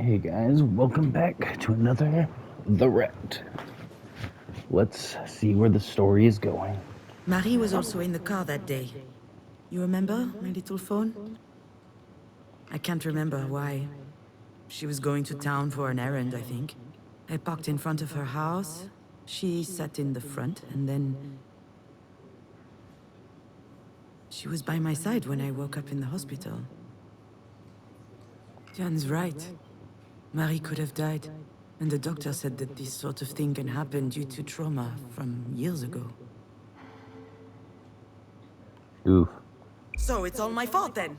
Hey guys, welcome back to another The Rat. Let's see where the story is going. Marie was also in the car that day. You remember my little phone? I can't remember why. She was going to town for an errand, I think. I parked in front of her house. She sat in the front, and then... She was by my side when I woke up in the hospital. Jan's right. Marie could have died. And the doctor said that this sort of thing can happen due to trauma from years ago. Oof. So it's all my fault then?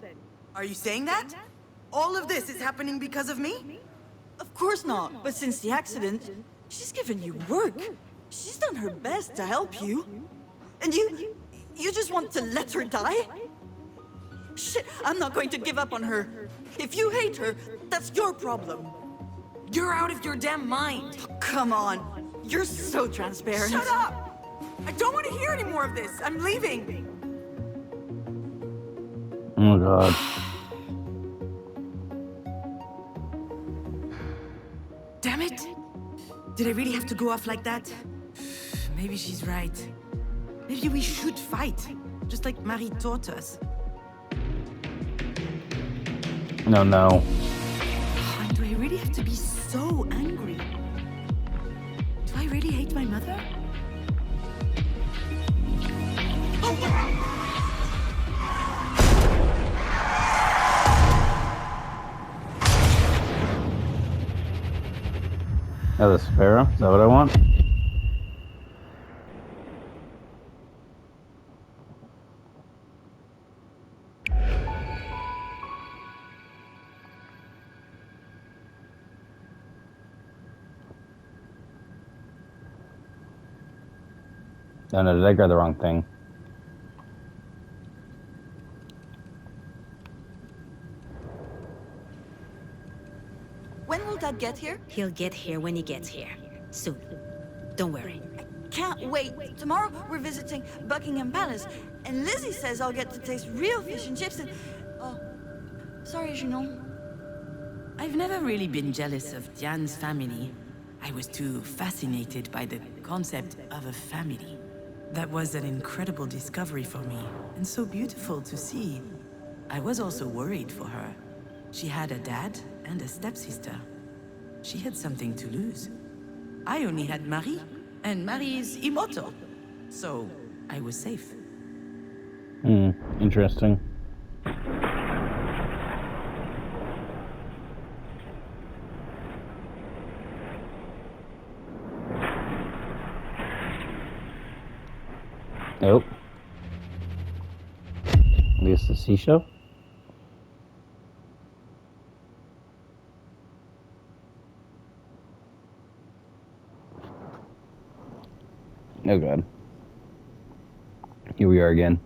Are you saying that? All of this is happening because of me? Of course not, but since the accident, she's given you work. She's done her best to help you. And you just want to let her die? Shit, I'm not going to give up on her. If you hate her, that's your problem. You're out of your damn mind! Oh, come on, you're so transparent. Shut up! I don't want to hear any more of this. I'm leaving. Oh god. Damn it! Did I really have to go off like that? Maybe she's right. Maybe we should fight, just like Marie taught us. No. And do I really have to be so angry? Do I really hate my mother? Oh, the Sparrow? Is that what I want? No, did I grab the wrong thing? When will Dad get here? He'll get here when he gets here. Soon. Don't worry. Can't wait. Tomorrow we're visiting Buckingham Palace, and Lizzie says I'll get to taste real fish and chips and... Oh, sorry, Junon. I've never really been jealous of Diane's family. I was too fascinated by the concept of a family. That was an incredible discovery for me, and so beautiful to see. I was also worried for her. She had a dad and a stepsister. She had something to lose. I only had Marie, and Marie is immortal. So, I was safe. Interesting. Nope. At least the seashell? Oh god. Here we are again.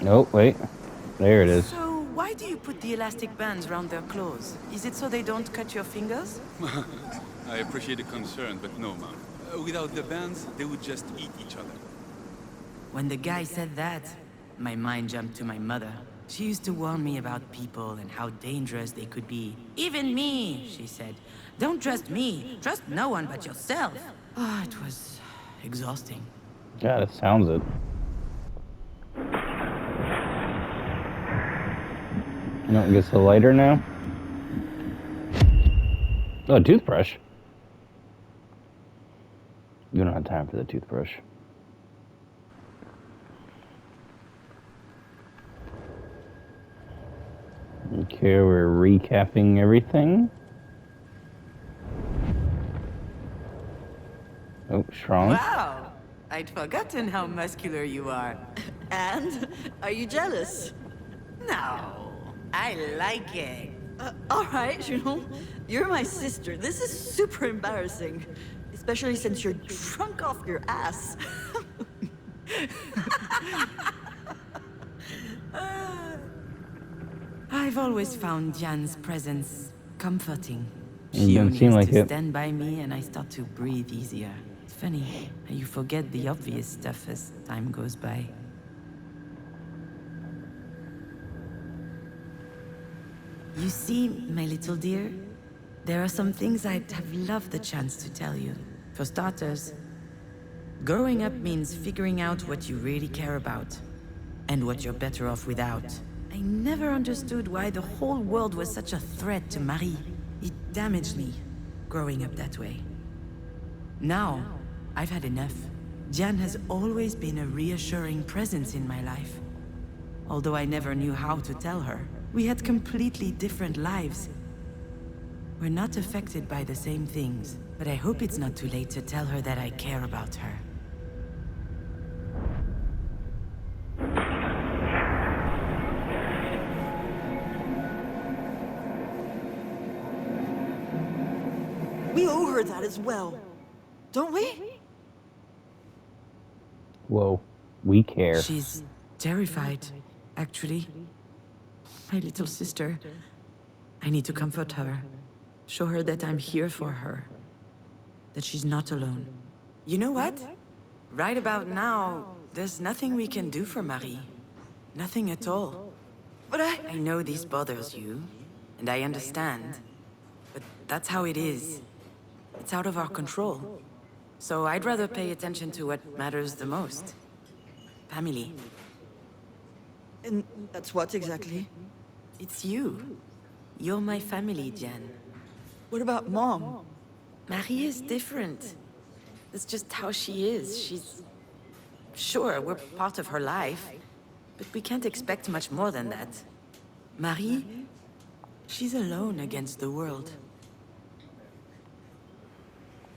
Oh, wait. There it is. So, why do you put the elastic bands around their clothes? Is it so they don't cut your fingers? I appreciate the concern, but no, ma'am. Without the bands, they would just eat each other. When the guy said that, my mind jumped to my mother. She used to warn me about people and how dangerous they could be. Even me, she said. Don't trust me. Trust no one but yourself. Ah, it was exhausting. God, it sounds it. No, it gets the lighter now. Oh, a toothbrush. You don't have time for the toothbrush. Okay, we're recapping everything. Oh, strong. Wow! I'd forgotten how muscular you are. And? Are you jealous? No, I like it. Alright, Junon. You're my sister. This is super embarrassing. Especially since you're drunk off your ass. I've always found Jan's presence comforting. It She doesn't only seem has like to it. stand by me and I start to breathe easier. It's funny how you forget the obvious stuff as time goes by. You see, my little dear, there are some things I'd have loved the chance to tell you. For starters, growing up means figuring out what you really care about and what you're better off without. I never understood why the whole world was such a threat to Marie. It damaged me, growing up that way. Now, I've had enough. Jan has always been a reassuring presence in my life. Although I never knew how to tell her, we had completely different lives. We're not affected by the same things, but I hope it's not too late to tell her that I care about her. We owe her that as well. Don't we? Whoa, we care. She's terrified, actually. My little sister. I need to comfort her. Show her that I'm here for her. That she's not alone. You know what? Right about now, there's nothing we can do for Marie. Nothing at all. But I know this bothers you, and I understand. But that's how it is. It's out of our control. So I'd rather pay attention to what matters the most. Family. And that's what exactly? It's you. You're my family, Jan. What about Mom? Marie is different. That's just how she is. She's... Sure, we're part of her life, but we can't expect much more than that. Marie, she's alone against the world.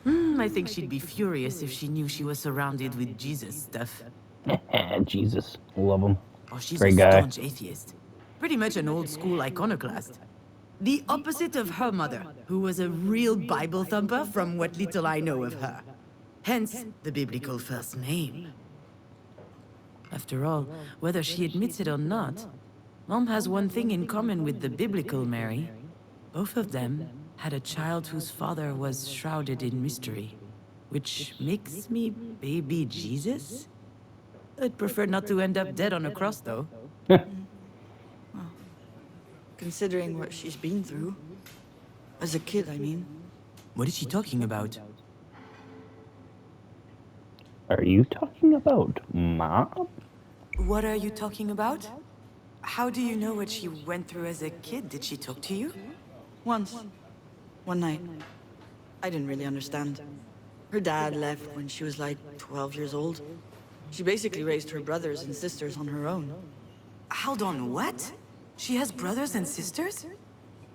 I think she'd be furious if she knew she was surrounded with Jesus stuff. Jesus, love him. Oh, she's Great a guy. staunch atheist. Pretty much an old-school iconoclast. The opposite of her mother, who was a real Bible thumper from what little I know of her. Hence, the biblical first name. After all, whether she admits it or not, Mom has one thing in common with the biblical Mary. Both of them had a child whose father was shrouded in mystery. Which makes me baby Jesus? I'd prefer not to end up dead on a cross, though. Considering what she's been through. As a kid, I mean. What is she talking about? Are you talking about Mom? What are you talking about? How do you know what she went through as a kid? Did she talk to you? Once. One night. I didn't really understand. Her dad left when she was like 12 years old. She basically raised her brothers and sisters on her own. Hold on, what? She has brothers and sisters?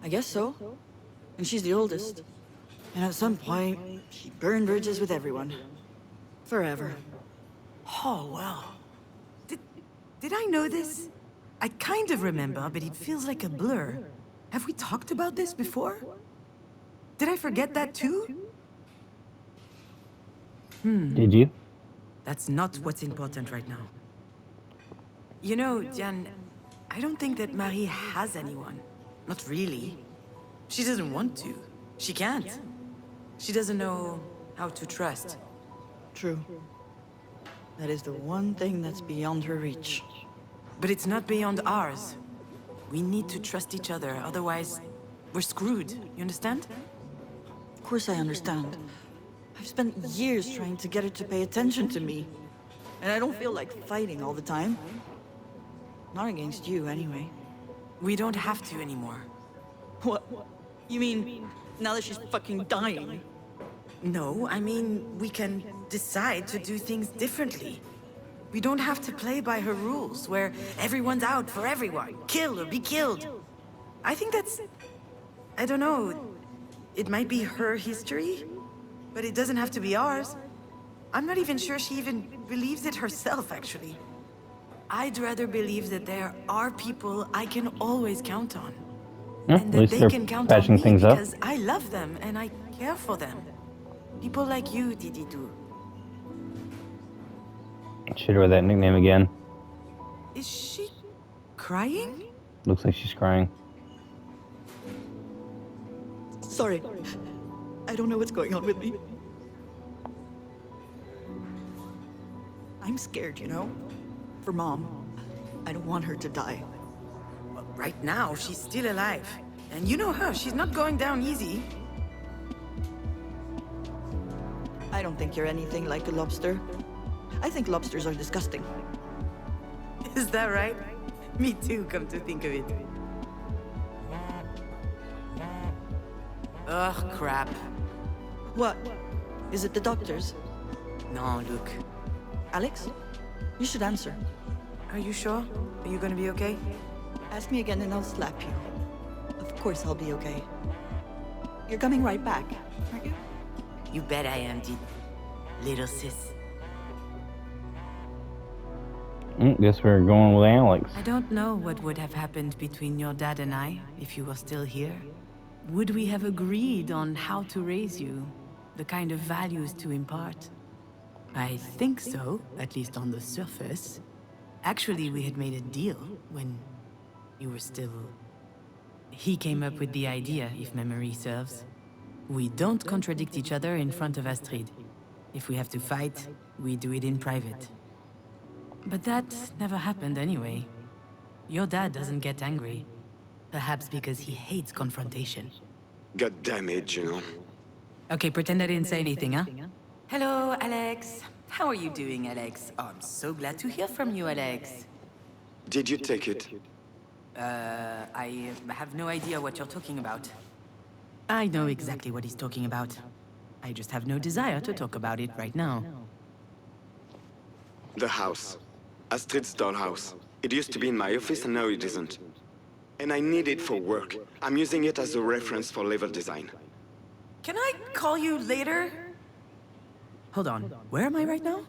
I guess so. And she's the oldest. And at some point, she burned bridges with everyone. Forever. Oh, wow. Did I know this? I kind of remember, but it feels like a blur. Have we talked about this before? Did I forget that too? Did you? That's not what's important right now. You know, Jan, I don't think that Marie has anyone. Not really. She doesn't want to. She can't. She doesn't know how to trust. True. That is the one thing that's beyond her reach. But it's not beyond ours. We need to trust each other, otherwise we're screwed. You understand? Of course I understand. I've spent years trying to get her to pay attention to me. And I don't feel like fighting all the time. Not against you, anyway. We don't have to anymore. What? You mean, now that she's fucking dying? No, I mean, we can decide to do things differently. We don't have to play by her rules, where everyone's out for everyone. Kill or be killed. I think that's... I don't know. It might be her history, but it doesn't have to be ours. I'm not even sure she even believes it herself, actually. I'd rather believe that there are people I can always count on. And at that least they they're can count on patching me things up. because I love them and I care for them. People like you, Didi do. Shoot her with that nickname again. Is she crying? Looks like she's crying. Sorry. I don't know what's going on with me. I'm scared, you know? For Mom. I don't want her to die. Well, right now, she's still alive. And you know her, she's not going down easy. I don't think you're anything like a lobster. I think lobsters are disgusting. Is that right? Me too, come to think of it. Ugh, crap. What? Is it the doctors? No, look. Alex? You should answer. Are you sure? Are you gonna be okay? Ask me again and I'll slap you. Of course I'll be okay. You're coming right back, aren't you? You bet I am, little sis. Guess we're going with Alex. I don't know what would have happened between your dad and I if you were still here. Would we have agreed on how to raise you? The kind of values to impart? I think so, at least on the surface. Actually, we had made a deal when you were still... He came up with the idea, if memory serves. We don't contradict each other in front of Astrid. If we have to fight, we do it in private. But that never happened anyway. Your dad doesn't get angry. Perhaps because he hates confrontation. God damn it, you know. Okay, pretend I didn't say anything, huh? Hello, Alex. How are you doing, Alex? Oh, I'm so glad to hear from you, Alex. Did you take it? I have no idea what you're talking about. I know exactly what he's talking about. I just have no desire to talk about it right now. The house. Astrid's dollhouse. It used to be in my office and now it isn't. And I need it for work. I'm using it as a reference for level design. Can I call you later? Hold on, where am I right now?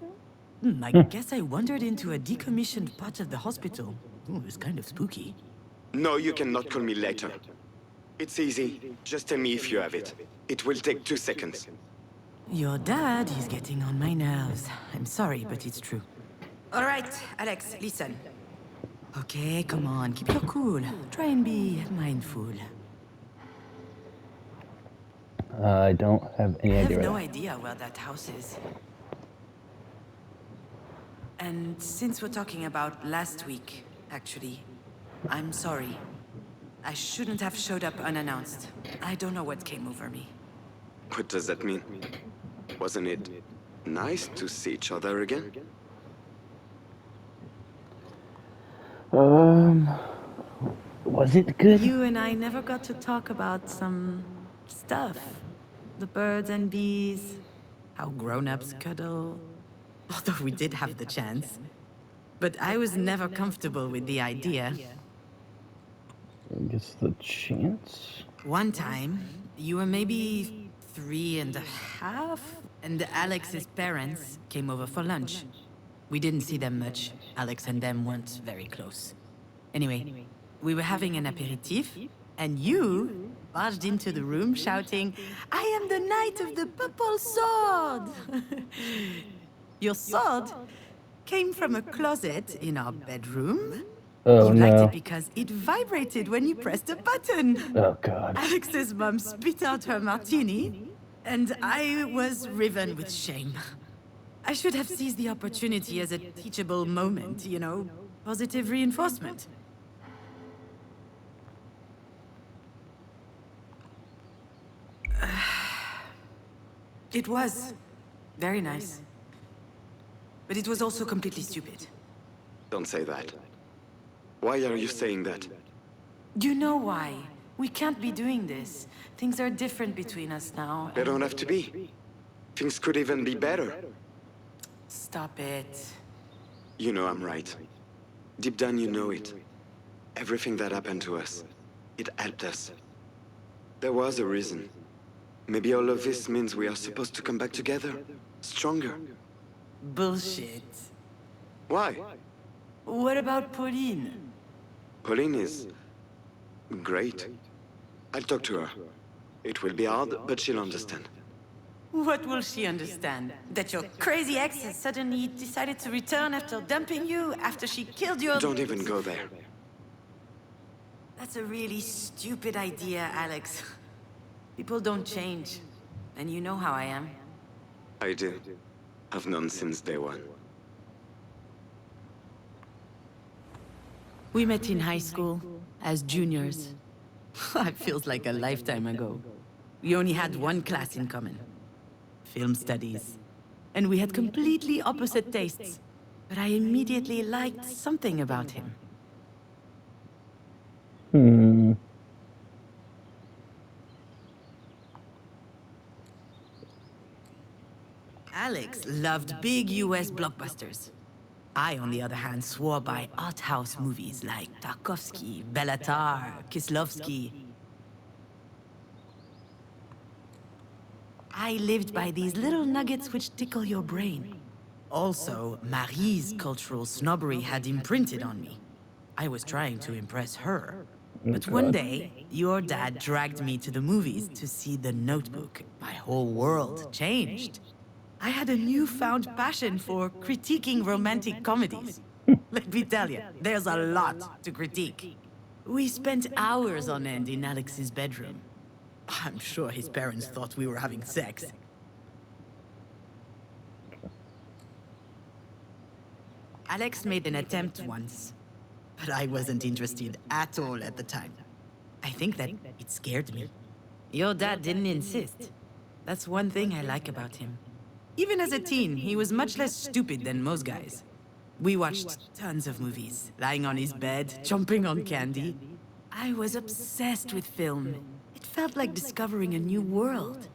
I guess I wandered into a decommissioned part of the hospital. Ooh, it was kind of spooky. No, you cannot call me later. It's easy. Just tell me if you have it. It will take 2 seconds. Your dad is getting on my nerves. I'm sorry, but it's true. All right, Alex, listen. Okay, come on, keep your cool. Try and be mindful. I don't have any I have idea. no idea where that house is. And since we're talking about last week, actually, I'm sorry. I shouldn't have showed up unannounced. I don't know what came over me. What does that mean? Wasn't it nice to see each other again? Was it good? You and I never got to talk about some stuff. The birds and bees, how grown-ups cuddle. Although we did have the chance. But I was never comfortable with the idea. I guess the chance? One time, you were maybe 3.5, and Alex's parents came over for lunch. We didn't see them much. Alex and them weren't very close. Anyway, we were having an aperitif, and you barged into the room shouting, "I am the Knight of the Purple Sword!" Your sword came from a closet in our bedroom. Oh You liked no. it because it vibrated when you pressed a button. Oh god. Alex's mum spit out her martini, and I was riven with shame. I should have seized the opportunity as a teachable moment, you know, positive reinforcement. It was very nice. But it was also completely stupid. Don't say that. Why are you saying that? You know why? We can't be doing this. Things are different between us now. They don't have to be. Things could even be better. Stop it. You know I'm right. Deep down you know it. Everything that happened to us, it helped us. There was a reason. Maybe all of this means we are supposed to come back together, stronger. Bullshit. Why? What about Pauline? Pauline is great. I'll talk to her. It will be hard, but she'll understand. What will she understand? That your crazy ex has suddenly decided to return after dumping you, after she killed your... Don't even go there. That's a really stupid idea, Alex. People don't change. And you know how I am. I do. I've known since day one. We met in high school, as juniors. It feels like a lifetime ago. We only had one class in common. Film studies. And we had completely opposite tastes. But I immediately liked something about him. Alex loved big US blockbusters. I, on the other hand, swore by art house movies like Tarkovsky, Bellatar, Kieslowski. I lived by these little nuggets which tickle your brain. Also, Marie's cultural snobbery had imprinted on me. I was trying to impress her. But one day, your dad dragged me to the movies to see The Notebook. My whole world changed. I had a newfound passion for critiquing romantic comedies. Let me tell you, there's a lot to critique. We spent hours on end in Alex's bedroom. I'm sure his parents thought we were having sex. Alex made an attempt once, but I wasn't interested at all at the time. I think that it scared me. Your dad didn't insist. That's one thing I like about him. Even as a teen, he was much less stupid than most guys. We watched tons of movies, lying on his bed, chomping on candy. I was obsessed with film. It felt like discovering a new world.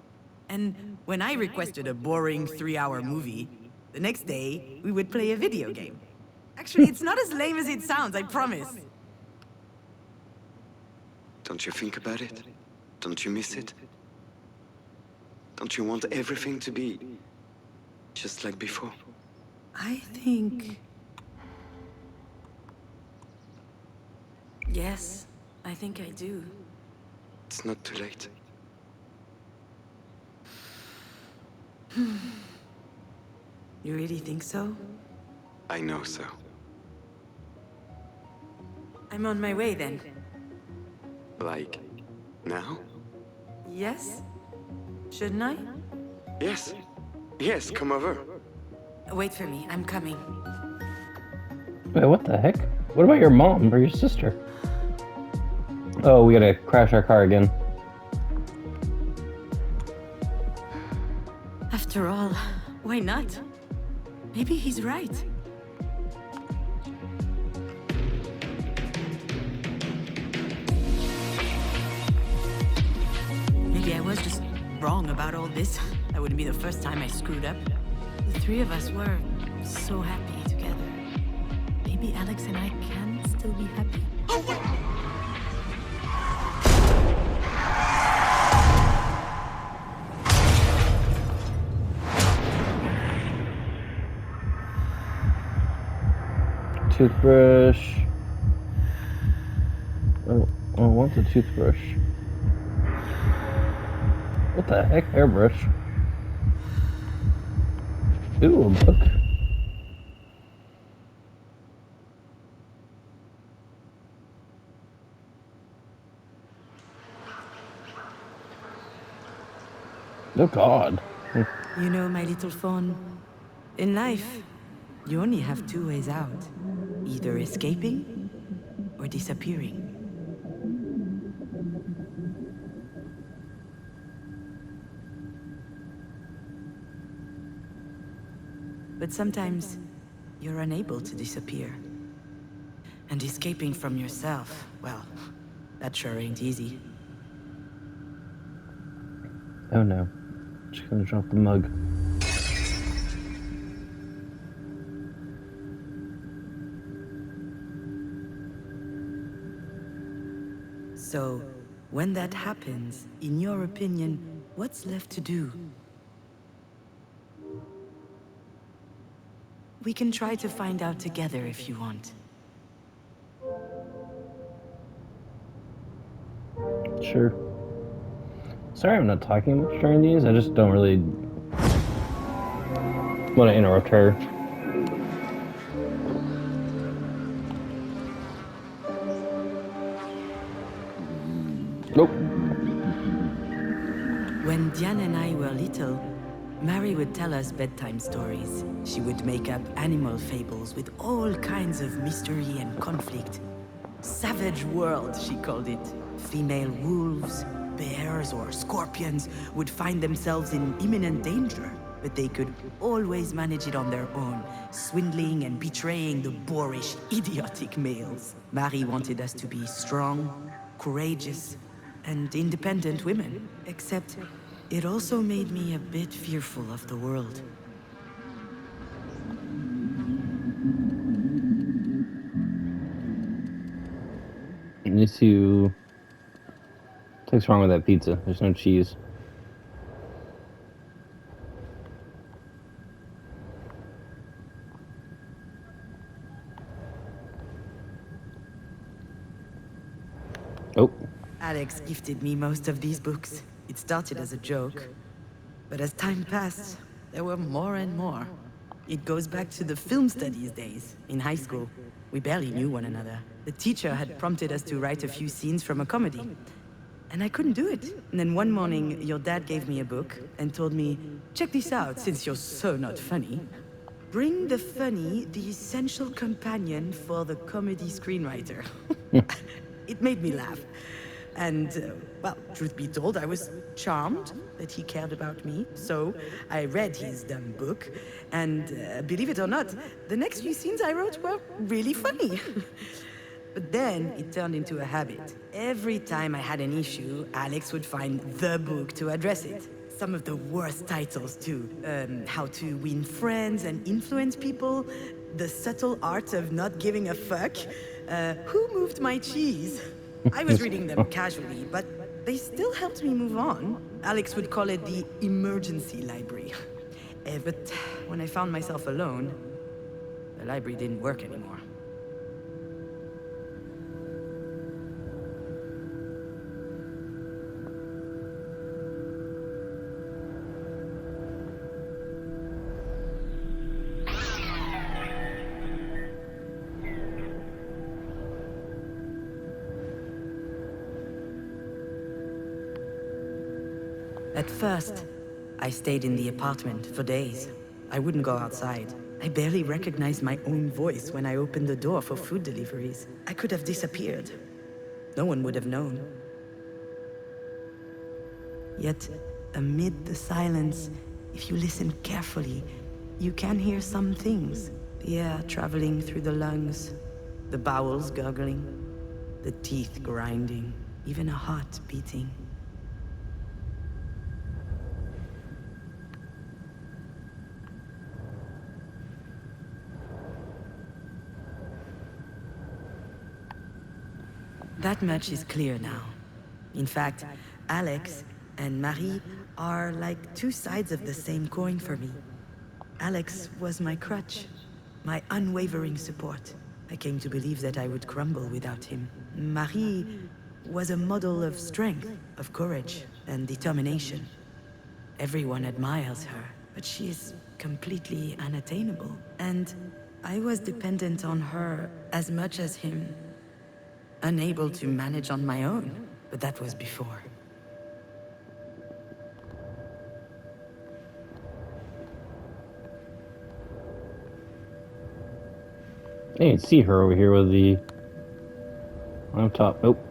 And when I requested a boring 3-hour movie, the next day, we would play a video game. Actually, it's not as lame as it sounds, I promise. Don't you think about it? Don't you miss it? Don't you want everything to be just like before? I think... Yes, I think I do. It's not too late. You really think so? I know so. I'm on my way then. Like, now? Yes? Shouldn't I? Yes. Yes, come over. Wait for me, I'm coming. Wait, what the heck? What about your mom or your sister? Oh, we gotta crash our car again. After all, why not? Maybe he's right. Maybe I was just wrong about all this. That wouldn't be the first time I screwed up. The three of us were so happy together. Maybe Alex and I can still be happy. Toothbrush. Oh, I want the toothbrush. What the heck? Airbrush. Ooh, a book. Oh God. You know, my little fawn, in life, you only have two ways out. Either escaping or disappearing. But sometimes, you're unable to disappear. And escaping from yourself, well, that sure ain't easy. Oh no. Just gonna drop the mug. So, when that happens, in your opinion, what's left to do? We can try to find out together if you want. Sure. Sorry I'm not talking much during these. I just don't really want to interrupt her. Nope. When Diane and I were little, Mary would tell us bedtime stories. She would make up animal fables with all kinds of mystery and conflict. Savage world, she called it. Female wolves, bears, or scorpions would find themselves in imminent danger, but they could always manage it on their own, swindling and betraying the boorish, idiotic males. Mary wanted us to be strong, courageous, and independent women, except it also made me a bit fearful of the world. I need to... What's wrong with that pizza? There's no cheese. Oh. Alex gifted me most of these books. It started as a joke, but as time passed, there were more and more. It goes back to the film studies days, in high school. We barely knew one another. The teacher had prompted us to write a few scenes from a comedy, and I couldn't do it. And then one morning, your dad gave me a book and told me, check this out, since you're so not funny. Bring the funny, the essential companion for the comedy screenwriter. It made me laugh. And, well, truth be told, I was charmed that he cared about me. So I read his dumb book, and believe it or not, the next few scenes I wrote were really funny. But then it turned into a habit. Every time I had an issue, Alex would find the book to address it. Some of the worst titles, too. How to Win Friends and Influence People, The Subtle Art of Not Giving a Fuck, Who Moved My Cheese? I was reading them casually, but they still helped me move on. Alex would call it the emergency library. But when I found myself alone, the library didn't work anymore. At first, I stayed in the apartment for days. I wouldn't go outside. I barely recognized my own voice when I opened the door for food deliveries. I could have disappeared. No one would have known. Yet, amid the silence, if you listen carefully, you can hear some things. The air traveling through the lungs, the bowels gurgling, the teeth grinding, even a heart beating. That much is clear now. In fact, Alex and Marie are like two sides of the same coin for me. Alex was my crutch, my unwavering support. I came to believe that I would crumble without him. Marie was a model of strength, of courage, and determination. Everyone admires her, but she is completely unattainable. And I was dependent on her as much as him. Unable to manage on my own, but that was before. I can see her over here with the laptop. Nope.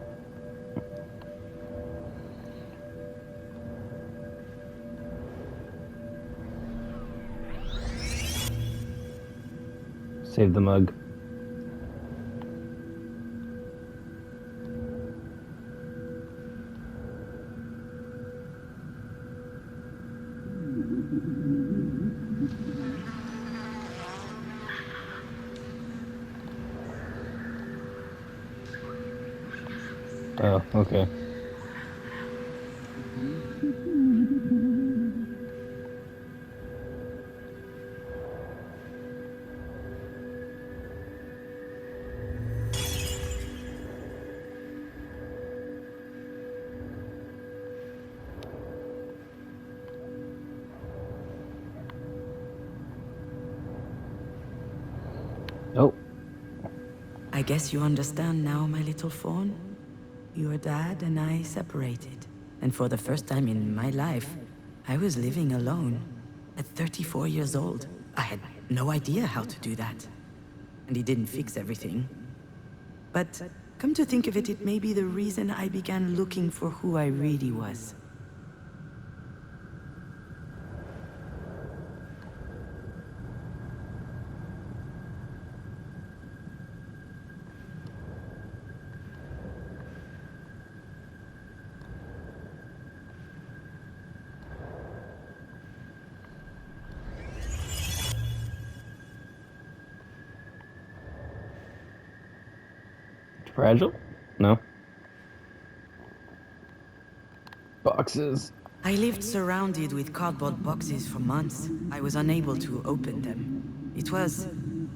Save the mug. Oh, okay. Oh, I guess you understand now, my little fawn. Your dad and I separated. And for the first time in my life, I was living alone. At 34 years old, I had no idea how to do that. And he didn't fix everything. But come to think of it, it may be the reason I began looking for who I really was. fragile? No. Boxes. I lived surrounded with cardboard boxes for months. I was unable to open them. It was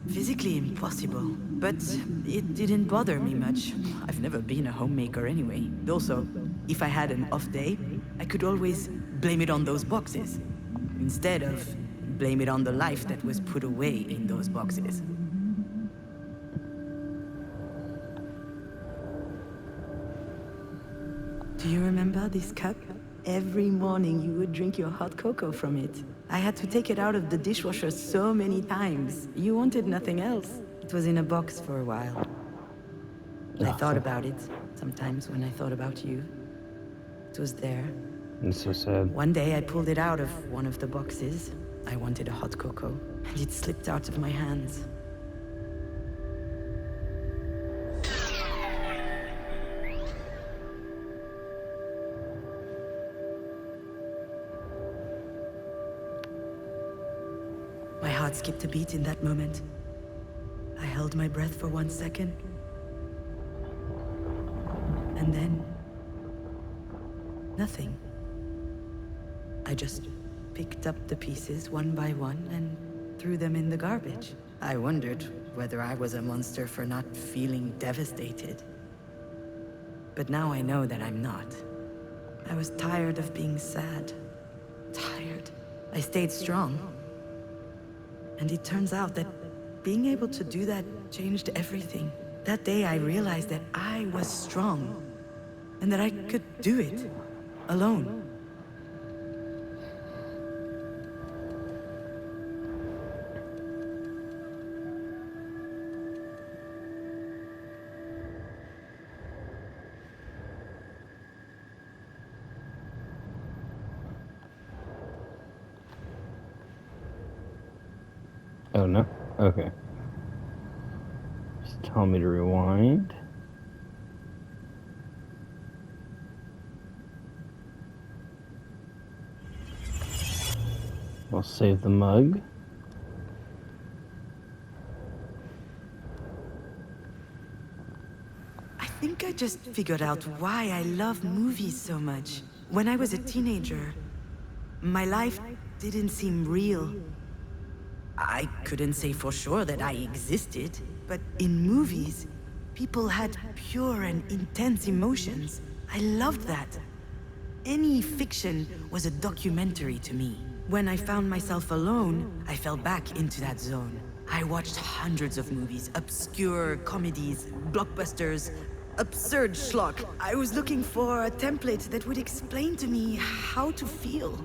physically impossible, but it didn't bother me much. I've never been a homemaker anyway. Also, if I had an off day, I could always blame it on those boxes, instead of blame it on the life that was put away in those boxes. Do you remember this cup? Every morning you would drink your hot cocoa from it. I had to take it out of the dishwasher so many times. You wanted nothing else. It was in a box for a while. I thought about it sometimes when I thought about you. It was there. It's so sad. One day I pulled it out of one of the boxes. I wanted a hot cocoa, and it slipped out of my hands. My heart skipped a beat in that moment. I held my breath for 1 second. And then... nothing. I just picked up the pieces one by one and threw them in the garbage. I wondered whether I was a monster for not feeling devastated. But now I know that I'm not. I was tired of being sad. Tired. I stayed strong. And it turns out that being able to do that changed everything. That day I realized that I was strong. And that I could do it. Alone. Oh no? Okay. Just tell me to rewind. We'll save the mug. I think I just figured out why I love movies so much. When I was a teenager, my life didn't seem real. I couldn't say for sure that I existed, but in movies, people had pure and intense emotions. I loved that. Any fiction was a documentary to me. When I found myself alone, I fell back into that zone. I watched hundreds of movies, obscure comedies, blockbusters, absurd schlock. I was looking for a template that would explain to me how to feel.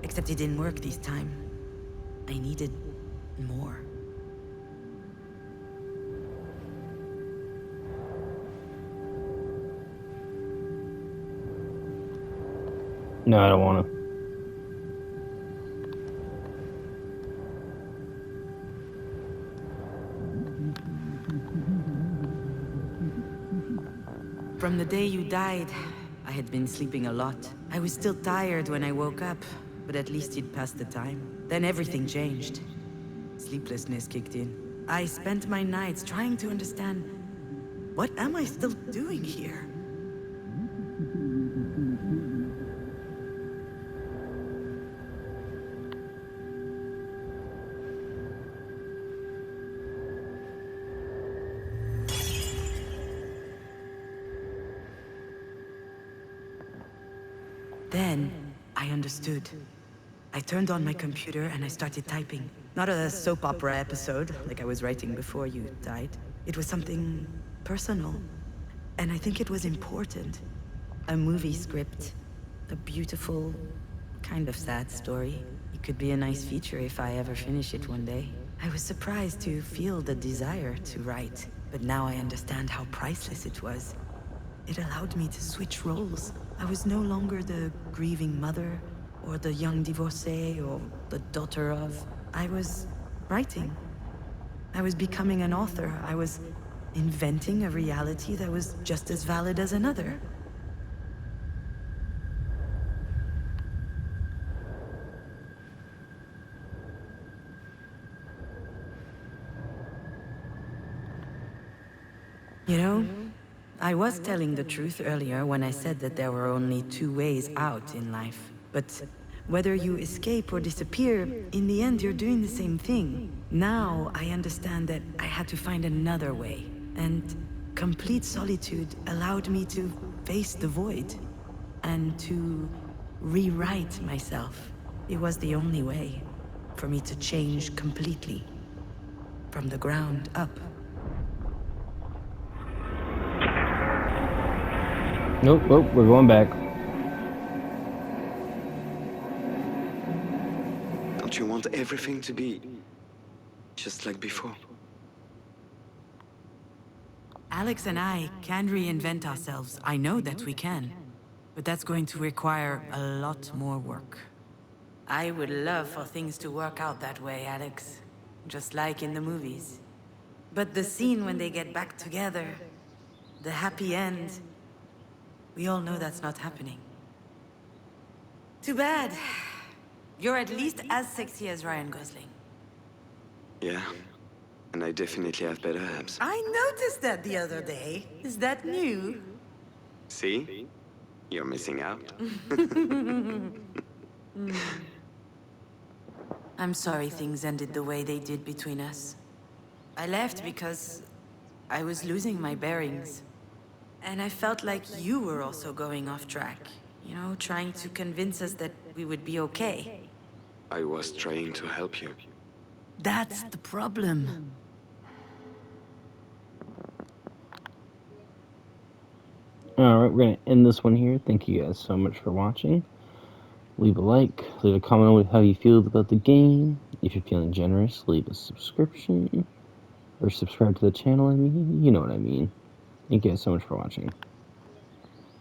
Except it didn't work this time. I needed more. No, I don't want to. From the day you died, I had been sleeping a lot. I was still tired when I woke up, but at least it passed the time. Then everything changed. Sleeplessness kicked in. I spent my nights trying to understand, what am I still doing here? Then, I understood. I turned on my computer and I started typing. Not a soap opera episode, like I was writing before you died. It was something personal. And I think it was important. A movie script. A beautiful, kind of sad story. It could be a nice feature if I ever finish it one day. I was surprised to feel the desire to write, but now I understand how priceless it was. It allowed me to switch roles. I was no longer the grieving mother, or the young divorcee, or the daughter of. I was writing. I was becoming an author. I was inventing a reality that was just as valid as another. You know, I was telling the truth earlier when I said that there were only two ways out in life. But whether you escape or disappear, in the end you're doing the same thing. Now I understand that I had to find another way. And complete solitude allowed me to face the void. And to rewrite myself. It was the only way for me to change completely. From the ground up. Nope, we're going back. Don't you want everything to be just like before? Alex and I can reinvent ourselves. I know that we can. But that's going to require a lot more work. I would love for things to work out that way, Alex. Just like in the movies. But the scene when they get back together, the happy end, we all know that's not happening. Too bad. You're at least as sexy as Ryan Gosling. Yeah, and I definitely have better abs. I noticed that the other day. Is that new? See? You're missing out. I'm sorry things ended the way they did between us. I left because I was losing my bearings. And I felt like you were also going off track. You know, trying to convince us that we would be okay. I was trying to help you. That's the problem. Alright, we're going to end this one here. Thank you guys so much for watching. Leave a like, leave a comment with how you feel about the game. If you're feeling generous, leave a subscription. Or subscribe to the channel, I mean. You know what I mean. Thank you guys so much for watching.